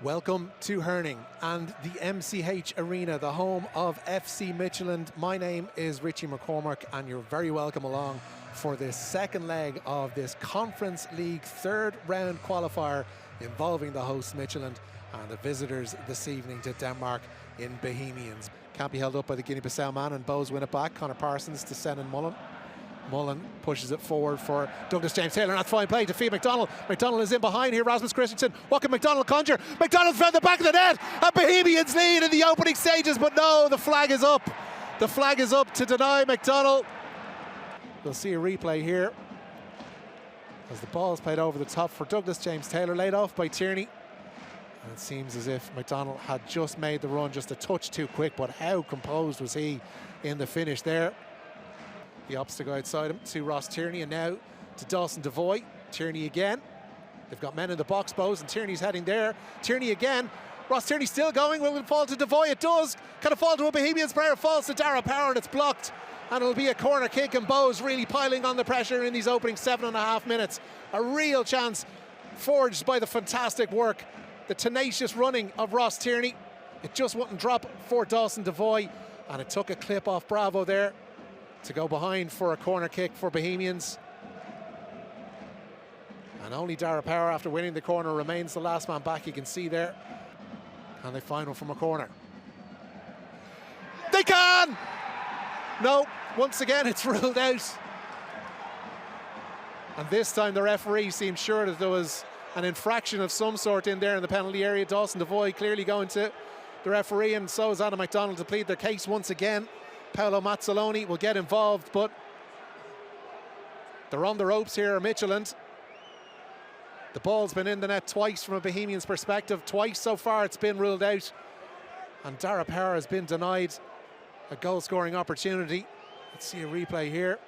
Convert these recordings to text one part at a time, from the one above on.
Welcome to Herning and the MCH Arena, the home of FC Midtjylland. My name is Richie McCormack and you're very welcome along for this second leg of this Conference League third round qualifier involving the hosts Midtjylland and the visitors this evening to Denmark in Bohemians. Can't be held up by the Guinea-Bissau man, and Bows win it back. Connor Parsons to Senan Mullen. Mullen pushes it forward for Douglas James Taylor, and that's fine play to feed McDonald. McDonald is in behind here, Rasmus Christensen. What can McDonald conjure? McDonald found the back of the net. A Bohemians lead in the opening stages, but no, the flag is up. The flag is up to deny McDonald. We'll see a replay here as the ball is played over the top for Douglas James Taylor, laid off by Tierney. And it seems as if McDonald had just made the run just a touch too quick, but how composed was he in the finish there? The obstacle outside him to Ross Tierney, and now to Dawson Devoy. Tierney again. They've got men in the box, Bows, and Tierney's heading there. Tierney again. Ross Tierney still going. Will it fall to Devoy? It does. Can it fall to a Bohemians player? It falls to Dara Power, and it's blocked. And it'll be a corner kick, and Bows really piling on the pressure in these opening 7.5 minutes. A real chance forged by the fantastic work, the tenacious running of Ross Tierney. It just wouldn't drop for Dawson Devoy, and it took a clip off Bravo there to go behind for a corner kick for Bohemians. And only Dara Power, after winning the corner, remains the last man back. You can see there. And they find one from a corner. They can! No, once again it's ruled out. And this time the referee seemed sure that there was an infraction of some sort in there in the penalty area. Dawson Devoy clearly going to the referee, and so is Adam McDonald to plead their case once again. Paolo Mazzoloni will get involved, but they're on the ropes here, Midtjylland. The ball's been in the net twice from a Bohemians perspective. Twice so far it's been ruled out. And Dara Power has been denied a goal-scoring opportunity. Let's see a replay here.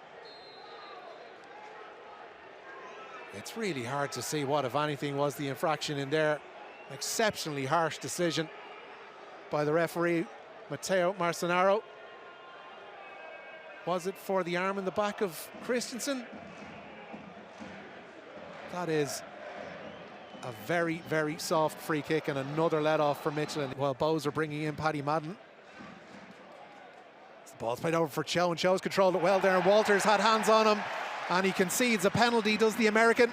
It's really hard to see what, if anything, was the infraction in there. An exceptionally harsh decision by the referee, Matteo Marcenaro. Was it for the arm in the back of Christensen? That is a very, very soft free kick and another let-off for Midtjylland. While Bows are bringing in Paddy Madden. The ball's played over for Cho, and Cho's controlled it well there, and Walters had hands on him, and he concedes a penalty, does the American.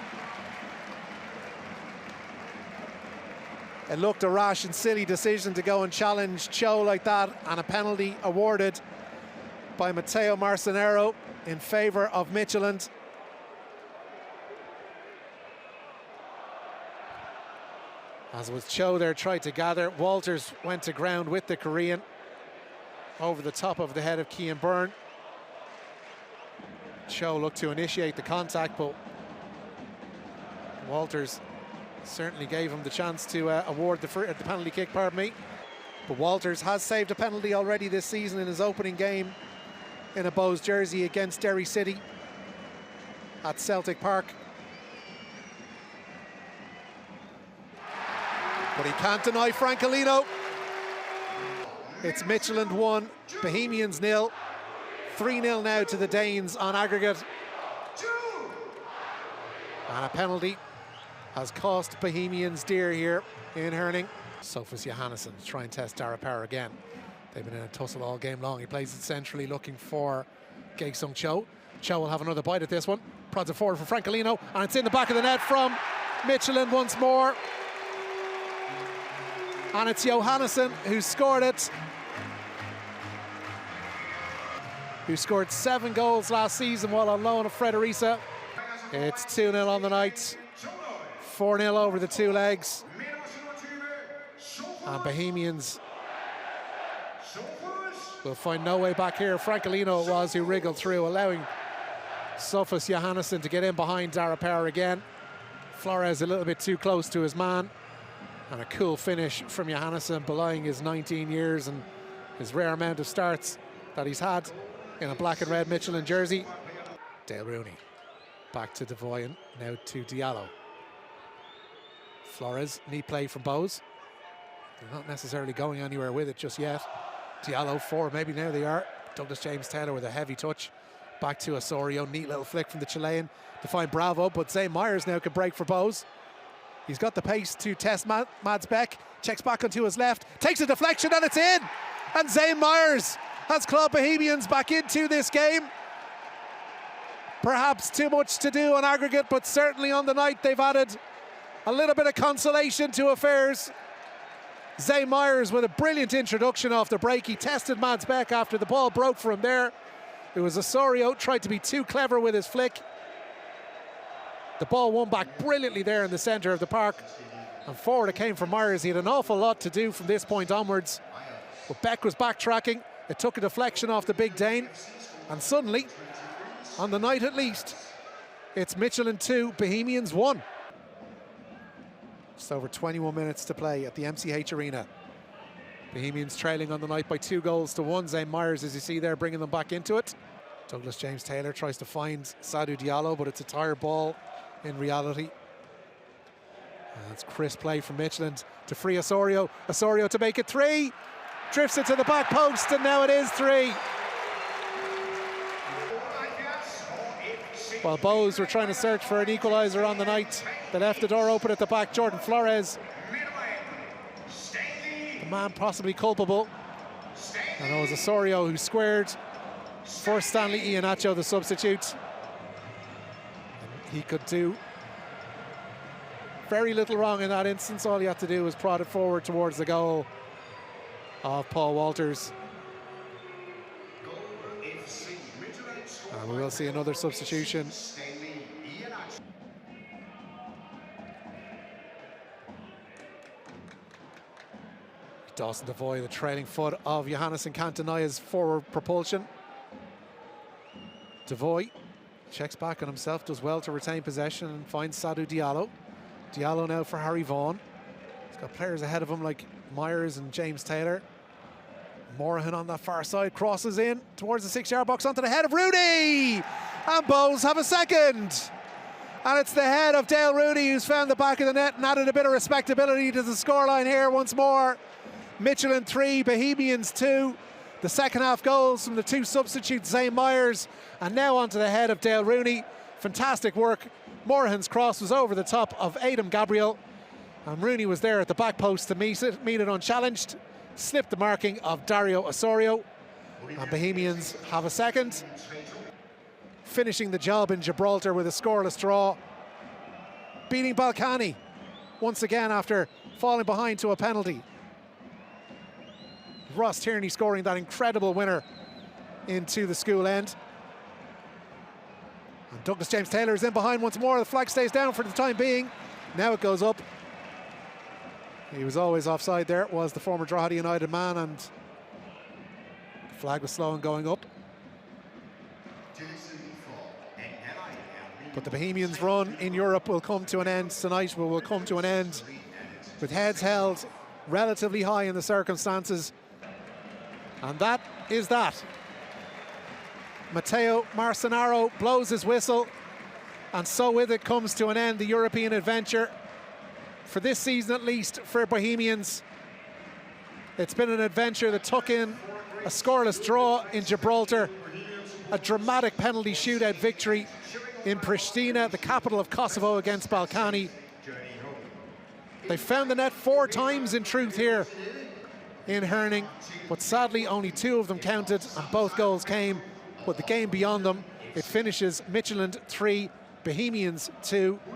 It looked a rash and silly decision to go and challenge Cho like that, and a penalty awarded by Matteo Marcenaro in favour of Midtjylland. As was Cho there, tried to gather. Walters went to ground with the Korean over the top of the head of Cian Byrne. Cho looked to initiate the contact, but Walters certainly gave him the chance to award the penalty kick, pardon me. But Walters has saved a penalty already this season in his opening game in a Bows jersey against Derry City at Celtic Park. But he can't deny Francolino. It's Midtjylland 1, Bohemians 0. 3-0 now to the Danes on aggregate. And a penalty has cost Bohemians dear here in Herning. Sophus Johannesson to try and test Dara Power again. They've been in a tussle all game long. He plays it centrally, looking for Gae-Sung Cho. Cho will have another bite at this one. Prods it forward for Francolino, and it's in the back of the net from Midtjylland once more. And it's Johannesson who scored it. Who scored 7 goals last season while on loan at Fredericia. It's 2-0 on the night. 4-0 over the two legs. And Bohemians will find no way back here. Francolino it was who wriggled through, allowing Sophus Johannesson to get in behind Dara Power again. Flores a little bit too close to his man. And a cool finish from Johannesson, belying his 19 years and his rare amount of starts that he's had in a black and red Midtjylland jersey. Dale Rooney back to Devoy, and now to Diallo. Flores, neat play from Bows. They're not necessarily going anywhere with it just yet. Diallo forward, maybe now they are. Douglas James Taylor with a heavy touch. Back to Osorio, neat little flick from the Chilean to find Bravo, but Zane Myers now can break for Bows. He's got the pace to test Mads Beck. Checks back onto his left, takes a deflection and it's in. And Zane Myers has clubbed Bohemians back into this game. Perhaps too much to do on aggregate, but certainly on the night they've added a little bit of consolation to affairs. Zane Myers with a brilliant introduction off the break. He tested Mads Beck after the ball broke for him there. It was Osorio, tried to be too clever with his flick. The ball won back brilliantly there in the centre of the park. And forward it came from Myers. He had an awful lot to do from this point onwards. But Beck was backtracking. It took a deflection off the big Dane. And suddenly, on the night at least, it's Midtjylland 2, Bohemians 1. Just over 21 minutes to play at the MCH Arena. Bohemians trailing on the night by 2-1. Zane Myers, as you see there, bringing them back into it. Douglas James Taylor tries to find Sadou Diallo, but it's a tired ball in reality. And it's crisp play from Midtjylland to free Osorio. Osorio to make it 3. Drifts it to the back post, and now it is 3. While Bows were trying to search for an equaliser on the night, they left the door open at the back. Jordan Flores, the man possibly culpable. And it was Osorio who squared for Stanley Iheanacho, the substitute. And he could do very little wrong in that instance. All he had to do was prod it forward towards the goal of Paul Walters. And we will see another substitution. Dawson Devoy, the trailing foot of Johannes Cantonia's forward propulsion. Devoy checks back on himself, does well to retain possession and finds Sadou Diallo. Diallo now for Harry Vaughan. He's got players ahead of him like Myers and James Taylor. Morahan on that far side, crosses in towards the 6-yard box onto the head of Rooney! And Bows have a second! And it's the head of Dale Rooney who's found the back of the net and added a bit of respectability to the scoreline here once more. Midtjylland 3, Bohemians 2. The second half goals from the two substitutes, Zane Myers, and now onto the head of Dale Rooney. Fantastic work. Morahan's cross was over the top of Adam Gabriel, and Rooney was there at the back post to meet it unchallenged. Slipped the marking of Dario Osorio, and Bohemians have a second. Finishing the job in Gibraltar with a scoreless draw. Beating Balkany once again after falling behind to a penalty. Ross Tierney scoring that incredible winner into the school end. And Douglas James Taylor is in behind once more. The flag stays down for the time being. Now it goes up. He was always offside there. It was the former Drogheda United man, and the flag was slow and going up. But the Bohemians' run in Europe will come to an end tonight. Will come to an end with heads held relatively high in the circumstances. And that is that. Matteo Marcenaro blows his whistle, and so with it comes to an end the European adventure. For this season at least, for Bohemians, it's been an adventure that took in a scoreless draw in Gibraltar, a dramatic penalty shootout victory in Pristina, the capital of Kosovo, against Balkany. They found the net 4 times in truth here in Herning, but sadly only 2 of them counted, and both goals came with the game beyond them. It finishes Midtjylland 3, Bohemians 2.